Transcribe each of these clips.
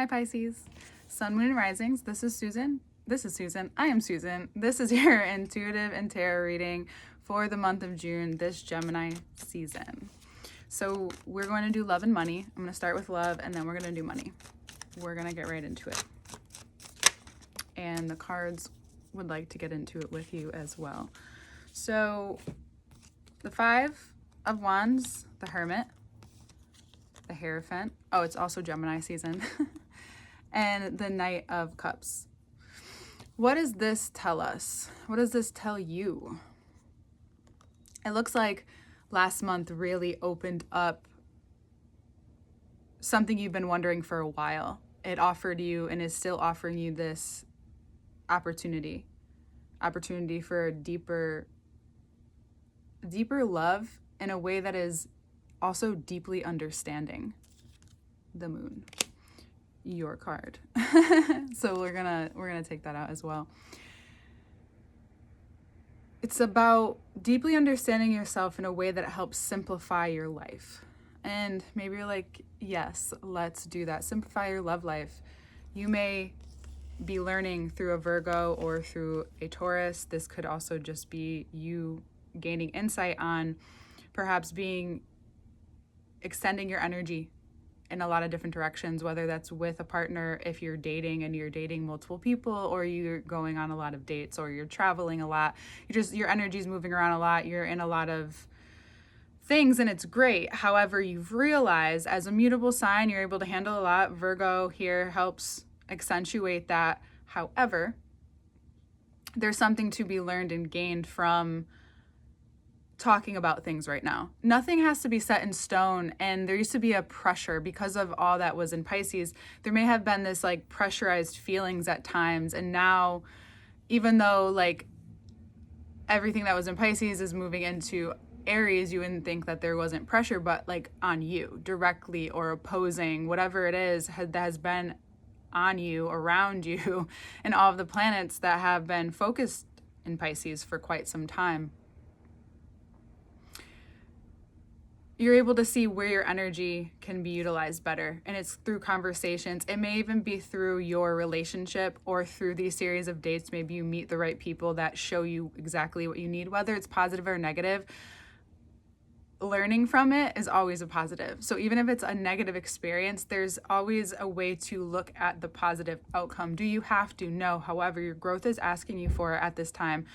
Hi Pisces, Sun, Moon, and Risings. This is Susan. I am Susan. This is your intuitive and tarot reading for the month of June, this Gemini season. So we're going to do love and money. I'm going to start with love and then we're going to do money. We're going to get right into it. And the cards would like to get into it with you as well. So the Five of Wands, the Hermit, the Hierophant. Oh, it's also Gemini season. And the Knight of Cups. What does this tell us? What does this tell you? It looks like last month really opened up something you've been wondering for a while. It offered you and is still offering you this opportunity for a deeper love in a way that is also deeply understanding. The Moon, your card. So we're gonna take that out as well. It's about deeply understanding yourself in a way that helps simplify your life. And maybe you're like, yes, let's do that. Simplify your love life. You may be learning through a Virgo or through a Taurus. This could also just be you gaining insight on perhaps extending your energy in a lot of different directions, whether that's with a partner, if you're dating and you're dating multiple people, or you're going on a lot of dates, or you're traveling a lot. Your energy's moving around a lot. You're in a lot of things and it's great. However, you've realized as a mutable sign, you're able to handle a lot. Virgo here helps accentuate that. However, there's something to be learned and gained from talking about things right now. Nothing has to be set in stone, and there used to be a pressure because of all that was in Pisces. There may have been this like pressurized feelings at times, and now even though like everything that was in Pisces is moving into Aries, you wouldn't think that there wasn't pressure, but like on you directly or opposing whatever it is that has been on you, around you, and all of the planets that have been focused in Pisces for quite some time. You're able to see where your energy can be utilized better. And it's through conversations. It may even be through your relationship or through these series of dates. Maybe you meet the right people that show you exactly what you need, whether it's positive or negative. Learning from it is always a positive. So even if it's a negative experience, there's always a way to look at the positive outcome. Do you have to? No. However, your growth is asking you for it at this time.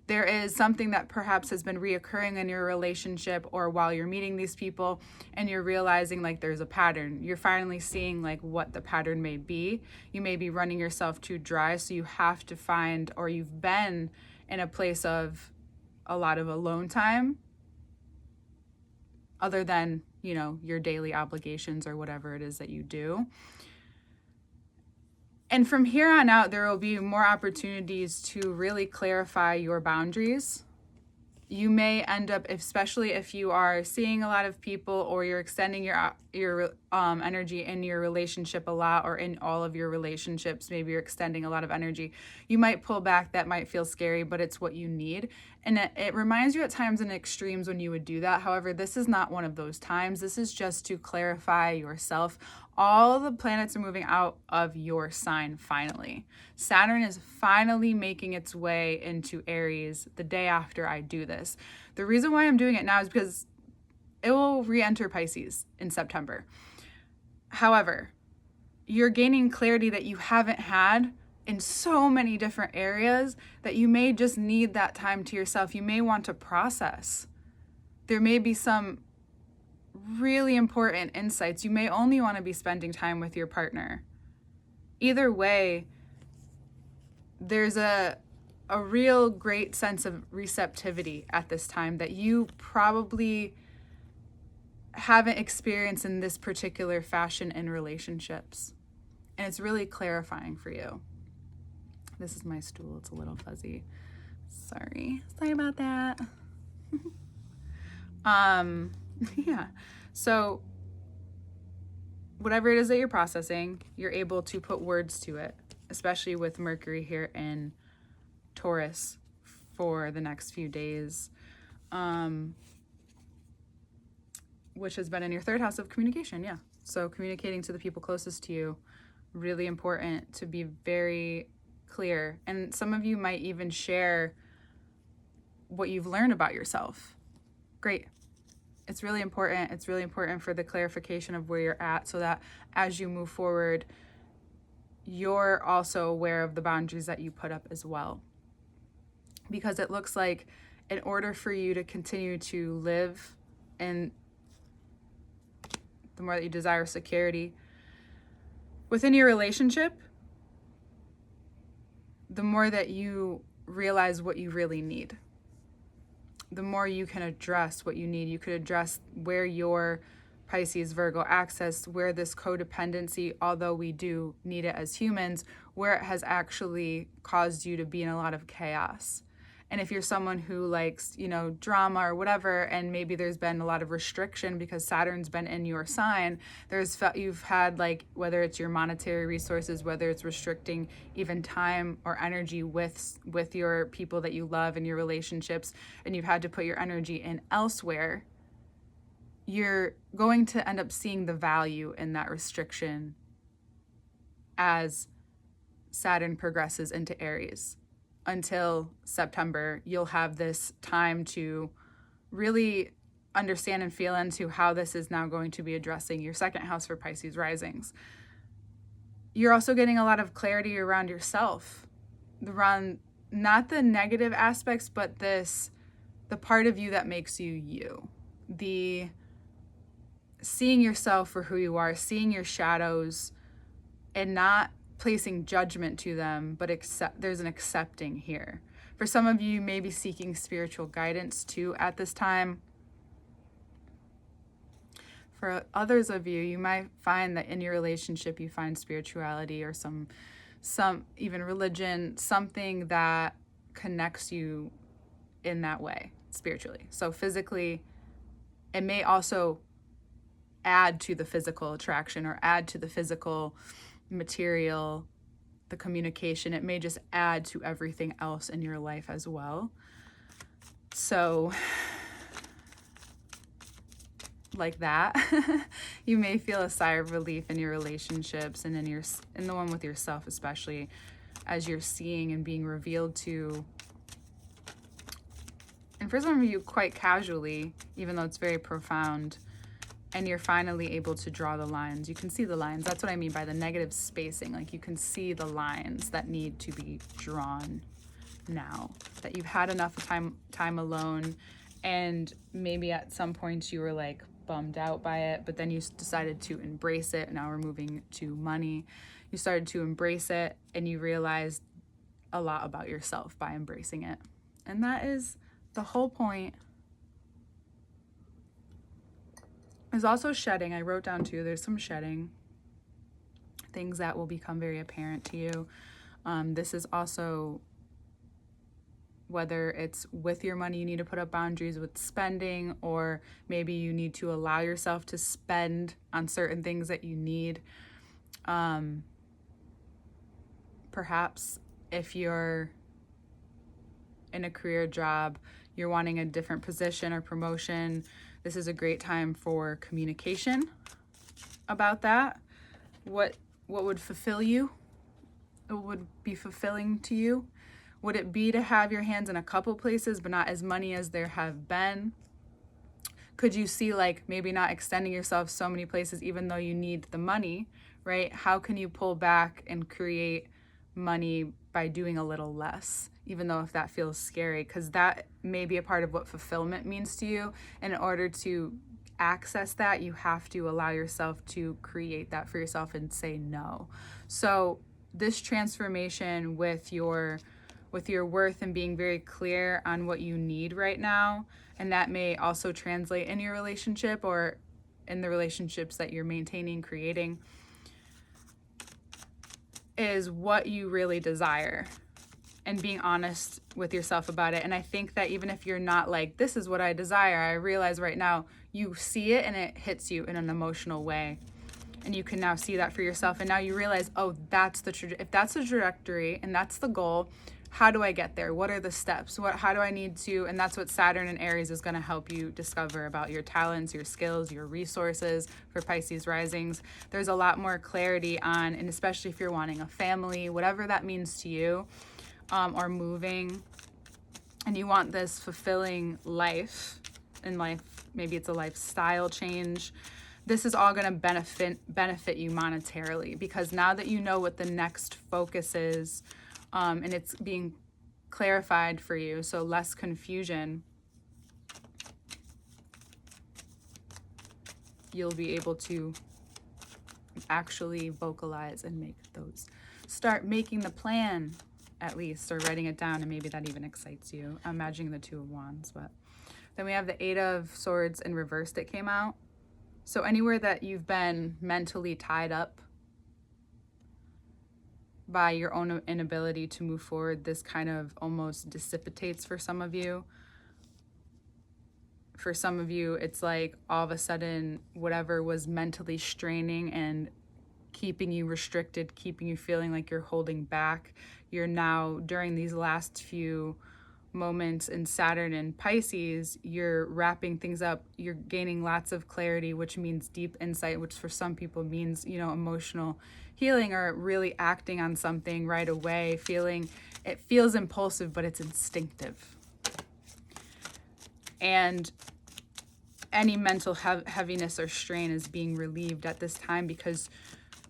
There is something that perhaps has been reoccurring in your relationship or while you're meeting these people, and you're realizing like there's a pattern. You're finally seeing like what the pattern may be. You may be running yourself too dry, so you have to find, or you've been in a place of a lot of alone time other than, your daily obligations or whatever it is that you do. And from here on out, there will be more opportunities to really clarify your boundaries. You may end up, especially if you are seeing a lot of people or you're extending your energy in your relationship a lot, or in all of your relationships, maybe you're extending a lot of energy. You might pull back. That might feel scary, but it's what you need. And it reminds you at times in extremes when you would do that. However, this is not one of those times. This is just to clarify yourself. All the planets are moving out of your sign finally. Saturn is finally making its way into Aries the day after I do this. The reason why I'm doing it now is because it will re-enter Pisces in September. However, you're gaining clarity that you haven't had in so many different areas that you may just need that time to yourself. You may want to process. There may be some really important insights. You may only want to be spending time with your partner. Either way, there's a real great sense of receptivity at this time that you probably haven't experienced in this particular fashion in relationships. And it's really clarifying for you. This is my stool. It's a little fuzzy. Sorry about that. Yeah. So whatever it is that you're processing, you're able to put words to it, especially with Mercury here in Taurus for the next few days, which has been in your third house of communication. Yeah. So communicating to the people closest to you Really important to be very clear. And some of you might even share what you've learned about yourself. Great. It's really important. It's really important for the clarification of where you're at, so that as you move forward, you're also aware of the boundaries that you put up as well. Because it looks like in order for you to continue to live in the more that you desire security within your relationship, the more that you realize what you really need, the more you can address what you need. You could address where your Pisces, Virgo access, where this codependency, although we do need it as humans, where it has actually caused you to be in a lot of chaos. And if you're someone who likes, drama or whatever, and maybe there's been a lot of restriction because Saturn's been in your sign, you've had, like, whether it's your monetary resources, whether it's restricting even time or energy with your people that you love and your relationships, and you've had to put your energy in elsewhere, you're going to end up seeing the value in that restriction as Saturn progresses into Aries. Until September, you'll have this time to really understand and feel into how this is now going to be addressing your second house for Pisces risings. You're also getting a lot of clarity around yourself, around not the negative aspects, but the part of you that makes you you. The seeing yourself for who you are, seeing your shadows, and not placing judgment to them, but there's an accepting here. For some of you, you may be seeking spiritual guidance too at this time. For others of you, you might find that in your relationship you find spirituality or some even religion, something that connects you in that way spiritually. So physically, it may also add to the physical attraction or add to the physical material, the communication. It may just add to everything else in your life as well. So like that, you may feel a sigh of relief in your relationships and in the one with yourself, especially as you're seeing and being revealed to. And for some of you, quite casually, even though it's very profound, and you're finally able to draw the lines. You can see the lines. That's what I mean by the negative spacing. Like, you can see the lines that need to be drawn now. That you've had enough time alone, and maybe at some points you were like bummed out by it, but then you decided to embrace it. Now we're moving to money. You started to embrace it, and you realized a lot about yourself by embracing it. And that is the whole point. There's also shedding. I wrote down too, there's some shedding. Things that will become very apparent to you. This is also whether it's with your money, you need to put up boundaries with spending, or maybe you need to allow yourself to spend on certain things that you need. Perhaps if you're in a career job, you're wanting a different position or promotion, this is a great time for communication about that. What would fulfill you? What would be fulfilling to you? Would it be to have your hands in a couple places, but not as many as there have been? Could you see, like, maybe not extending yourself so many places, even though you need the money, right? How can you pull back and create money by doing a little less, even though if that feels scary? Because that may be a part of what fulfillment means to you. And in order to access that, you have to allow yourself to create that for yourself and say no. So this transformation with your worth and being very clear on what you need right now, and that may also translate in your relationship or in the relationships that you're maintaining, creating, is what you really desire, and being honest with yourself about it. And I think that even if you're not like, this is what I desire, I realize right now you see it and it hits you in an emotional way, and you can now see that for yourself. And now you realize, oh, if that's the trajectory and that's the goal, how do I get there? What are the steps? How do I need to? And that's what Saturn in Aries is going to help you discover about your talents, your skills, your resources for Pisces risings. There's a lot more clarity on, and especially if you're wanting a family, whatever that means to you, or moving, and you want this fulfilling life in life. Maybe it's a lifestyle change. This is all going to benefit you monetarily, because now that you know what the next focus is, and it's being clarified for you, so less confusion, you'll be able to actually vocalize and start making the plan, at least, or writing it down, and maybe that even excites you. I'm imagining the Two of Wands. But then we have the Eight of Swords in reverse that came out. So anywhere that you've been mentally tied up by your own inability to move forward, this kind of almost dissipates for some of you. For some of you, it's like all of a sudden whatever was mentally straining and keeping you restricted, keeping you feeling like you're holding back, you're now, during these last few moments in Saturn and Pisces, you're wrapping things up, you're gaining lots of clarity, which means deep insight, which for some people means, emotional healing, or really acting on something right away, it feels impulsive, but it's instinctive. And any mental heaviness or strain is being relieved at this time, because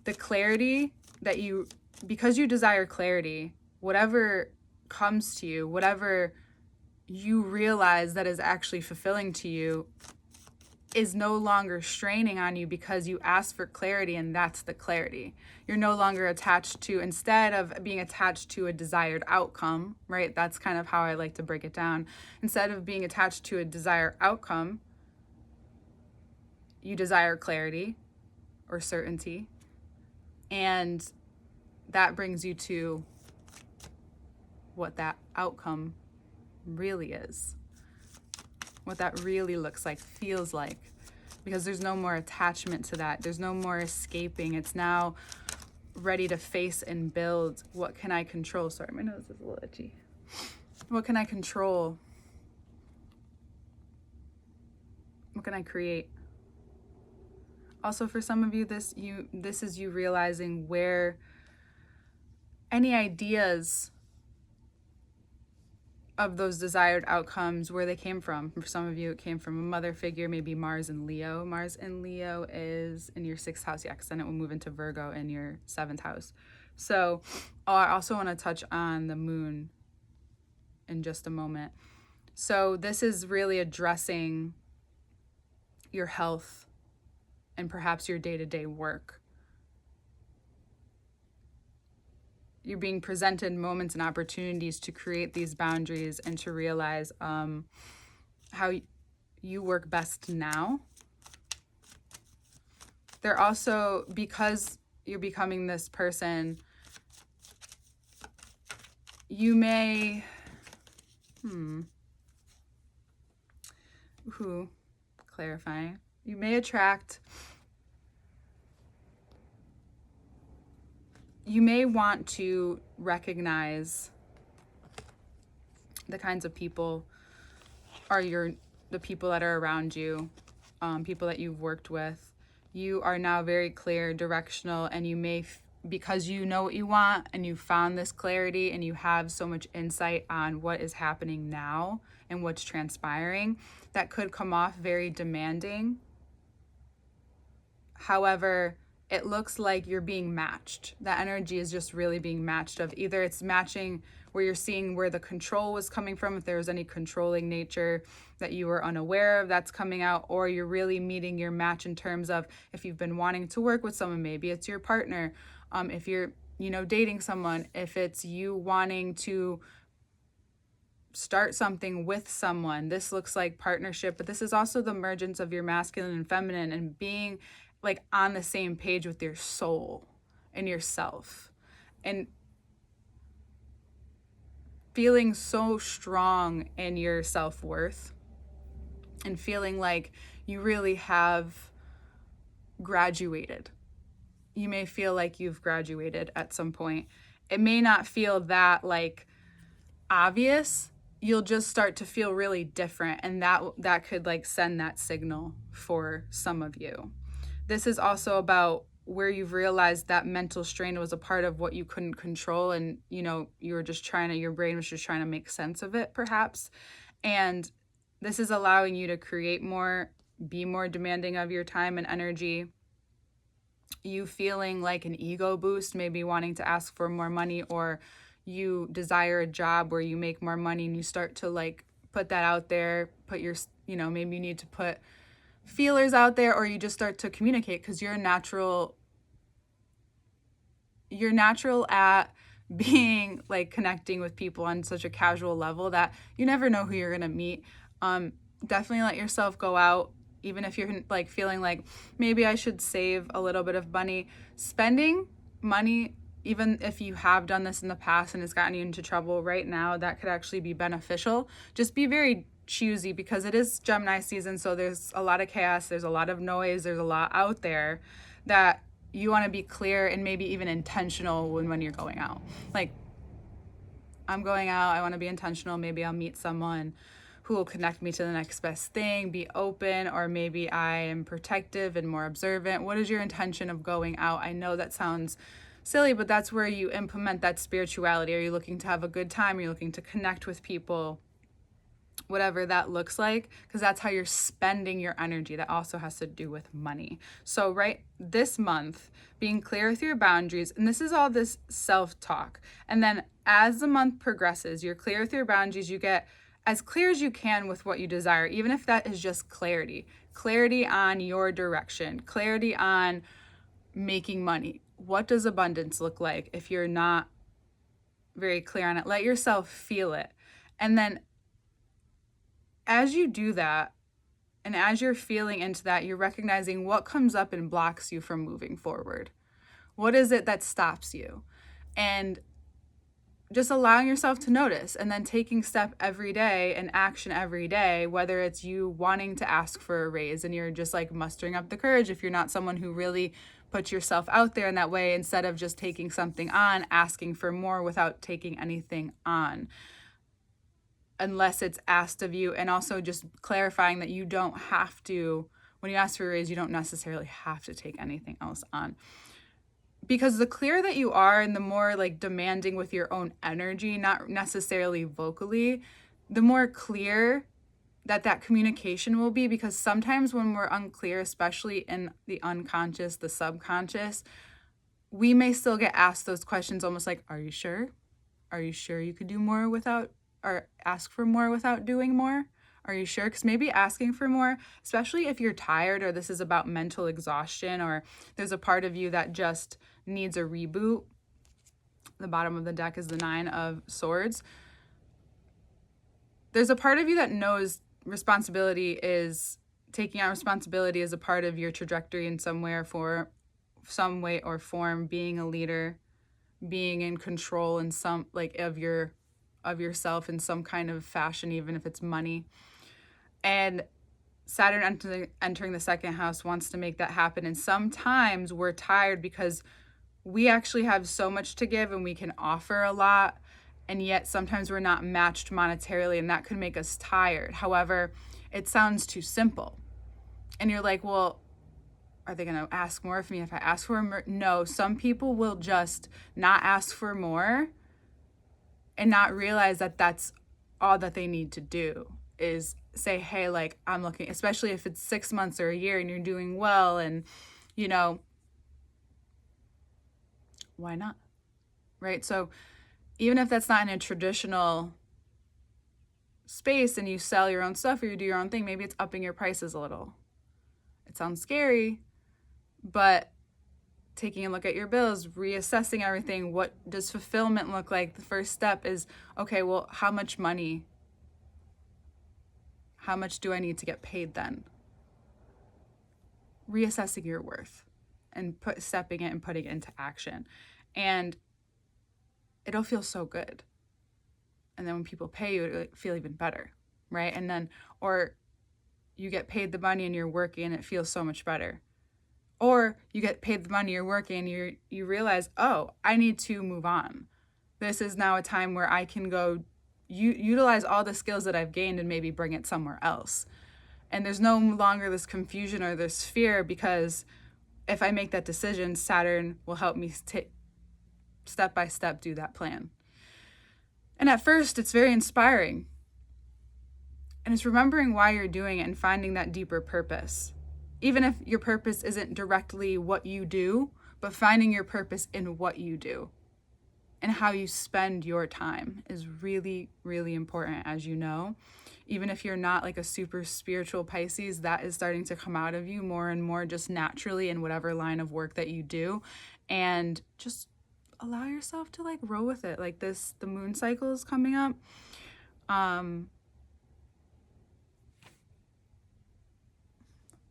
the clarity because you desire clarity, whatever comes to you, whatever you realize that is actually fulfilling to you, is no longer straining on you, because you asked for clarity, and that's the clarity. You're no longer attached to, instead of being attached to a desired outcome, right? That's kind of how I like to break it down. Instead of being attached to a desired outcome, you desire clarity or certainty, and that brings you to what that outcome really is, what that really looks like, feels like, because there's no more attachment to that. There's no more escaping. It's now ready to face and build. What can I control? Sorry, my nose is a little itchy. What can I control? What can I create? Also, for some of you, this is you realizing where any ideas of those desired outcomes, where they came from. For some of you, it came from a mother figure, maybe Mars and Leo. Mars and Leo is in your 6th house, yeah, because then it will move into Virgo in your 7th house. So I also want to touch on the moon in just a moment. So this is really addressing your health and perhaps your day-to-day work. You're being presented moments and opportunities to create these boundaries and to realize how you work best now. They're also, because you're becoming this person, you may, clarifying, you may attract, you may want to recognize the kinds of people are the people that are around you, people that you've worked with. You are now very clear, directional, and you may, because you know what you want and you found this clarity and you have so much insight on what is happening now and what's transpiring, that could come off very demanding. However, it looks like you're being matched. That energy is just really being matched, of either it's matching where you're seeing where the control was coming from, if there was any controlling nature that you were unaware of, that's coming out, or you're really meeting your match in terms of if you've been wanting to work with someone, maybe it's your partner, if you're, dating someone, if it's you wanting to start something with someone. This looks like partnership, but this is also the emergence of your masculine and feminine and being like on the same page with your soul and yourself, and feeling so strong in your self-worth, and feeling like you really have graduated. You may feel like you've graduated at some point. It may not feel that like obvious, you'll just start to feel really different, and that could like send that signal for some of you. This is also about where you've realized that mental strain was a part of what you couldn't control, and you were just your brain was just trying to make sense of it perhaps. And this is allowing you to create more, be more demanding of your time and energy. You feeling like an ego boost, maybe wanting to ask for more money, or you desire a job where you make more money and you start to like put that out there, maybe you need to put feelers out there, or you just start to communicate because you're natural at being like connecting with people on such a casual level that you never know who you're going to meet. Definitely let yourself go out, even if you're like feeling like maybe I should save a little bit of money. Spending money, even if you have done this in the past and it's gotten you into trouble right now, that could actually be beneficial. Just be very choosy because it is Gemini season, so there's a lot of chaos, there's a lot of noise, there's a lot out there that you want to be clear and maybe even intentional when you're going out. Like, I'm going out, I want to be intentional, maybe I'll meet someone who will connect me to the next best thing, be open, or maybe I am protective and more observant. What is your intention of going out? I know that sounds silly, but that's where you implement that spirituality. Are you looking to have a good time? Are you looking to connect with people? Whatever that looks like, because that's how you're spending your energy. That also has to do with money. So right this month, being clear with your boundaries, and this is all this self-talk. And then as the month progresses, you're clear with your boundaries, you get as clear as you can with what you desire, even if that is just clarity on your direction, clarity on making money. What does abundance look like? If you're not very clear on it, let yourself feel it. And then as you do that, and as you're feeling into that, you're recognizing what comes up and blocks you from moving forward. What is it that stops you? And just allowing yourself to notice, and then taking step every day and action every day, whether it's you wanting to ask for a raise and you're just like mustering up the courage. If you're not someone who really puts yourself out there in that way, instead of just taking something on, asking for more without taking anything on, unless it's asked of you. And also just clarifying that you don't have to, when you ask for a raise, you don't necessarily have to take anything else on. Because the clearer that you are and the more like demanding with your own energy, not necessarily vocally, the more clear that communication will be. Because sometimes when we're unclear, especially in the unconscious, the subconscious, we may still get asked those questions almost like, are you sure? Are you sure you could do more without, or ask for more without doing more? Are you sure? Because maybe asking for more, especially if you're tired, or this is about mental exhaustion, or there's a part of you that just needs a reboot. The bottom of the deck is the 9 of Swords. There's a part of you that knows responsibility is, taking on responsibility is a part of your trajectory in some way or form, being a leader, being in control in some, like, of yourself in some kind of fashion, even if it's money. And Saturn entering the second house wants to make that happen. And sometimes we're tired because we actually have so much to give and we can offer a lot, and yet sometimes we're not matched monetarily, and that could make us tired. However, it sounds too simple. And you're like, well, are they going to ask more of me if I ask for more? No, some people will just not ask for more and not realize that that's all that they need to do, is say, hey, like, I'm looking, especially if it's 6 months or a year and you're doing well, and, why not? Right? So even if that's not in a traditional space and you sell your own stuff or you do your own thing, maybe it's upping your prices a little. It sounds scary, but taking a look at your bills, reassessing everything. What does fulfillment look like? The first step is, okay, well, how much do I need to get paid then? Reassessing your worth and stepping it and putting it into action. And it'll feel so good. And then when people pay you, it'll feel even better, right? And then, or you get paid the money and you're working and it feels so much better. Or you get paid the money, you're working, and you realize, oh, I need to move on. This is now a time where I can go, utilize all the skills that I've gained and maybe bring it somewhere else. And there's no longer this confusion or this fear, because if I make that decision, Saturn will help me step by step do that plan. And at first, it's very inspiring. And it's remembering why you're doing it and finding that deeper purpose. Even if your purpose isn't directly what you do, but finding your purpose in what you do and how you spend your time is really, really important, as you know. Even if you're not like a super spiritual Pisces, that is starting to come out of you more and more just naturally in whatever line of work that you do. And just allow yourself to like roll with it. Like the moon cycle is coming up. Of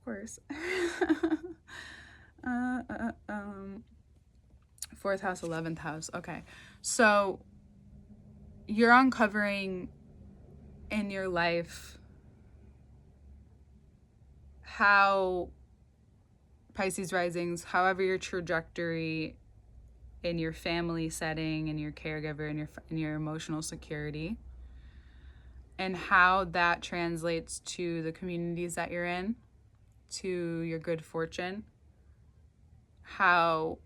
course. Fourth house, 11th house. Okay. So you're uncovering in your life how Pisces risings, however your trajectory in your family setting and your caregiver and your emotional security, and how that translates to the communities that you're in, to your good fortune, how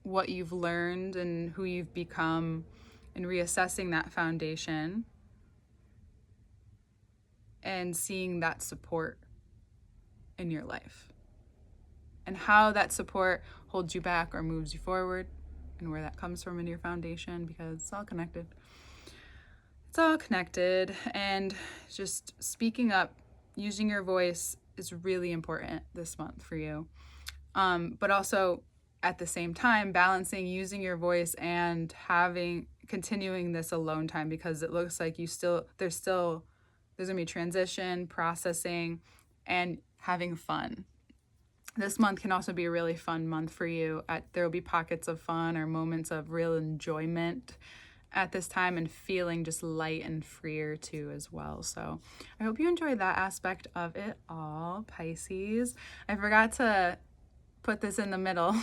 what you've learned and who you've become, and reassessing that foundation and seeing that support in your life, and how that support holds you back or moves you forward, and where that comes from in your foundation, because it's all connected. It's all connected. And just speaking up, using your voice is really important this month for you. But also at the same time, balancing using your voice and continuing this alone time, because it looks like there's gonna be transition, processing, and having fun. This month can also be a really fun month for you. There will be pockets of fun or moments of real enjoyment at this time, and feeling just light and freer too as well. So I hope you enjoyed that aspect of it all, Pisces. I forgot to put this in the middle.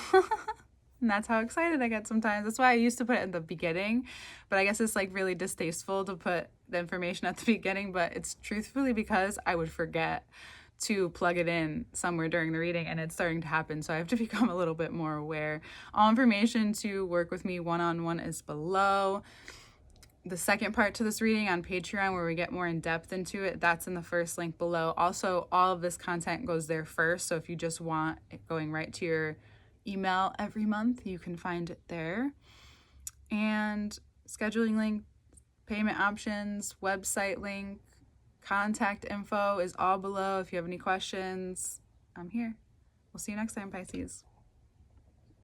And that's how excited I get sometimes. That's why I used to put it in the beginning, but I guess it's like really distasteful to put the information at the beginning, but it's truthfully because I would forget to plug it in somewhere during the reading, and it's starting to happen. So I have to become a little bit more aware. All information to work with me one-on-one is below. The second part to this reading on Patreon, where we get more in depth into it, that's in the first link below. Also, all of this content goes there first. So if you just want it going right to your email every month, you can find it there. And scheduling link, payment options, website link, contact info is all below. If you have any questions, I'm here. We'll see you next time, Pisces.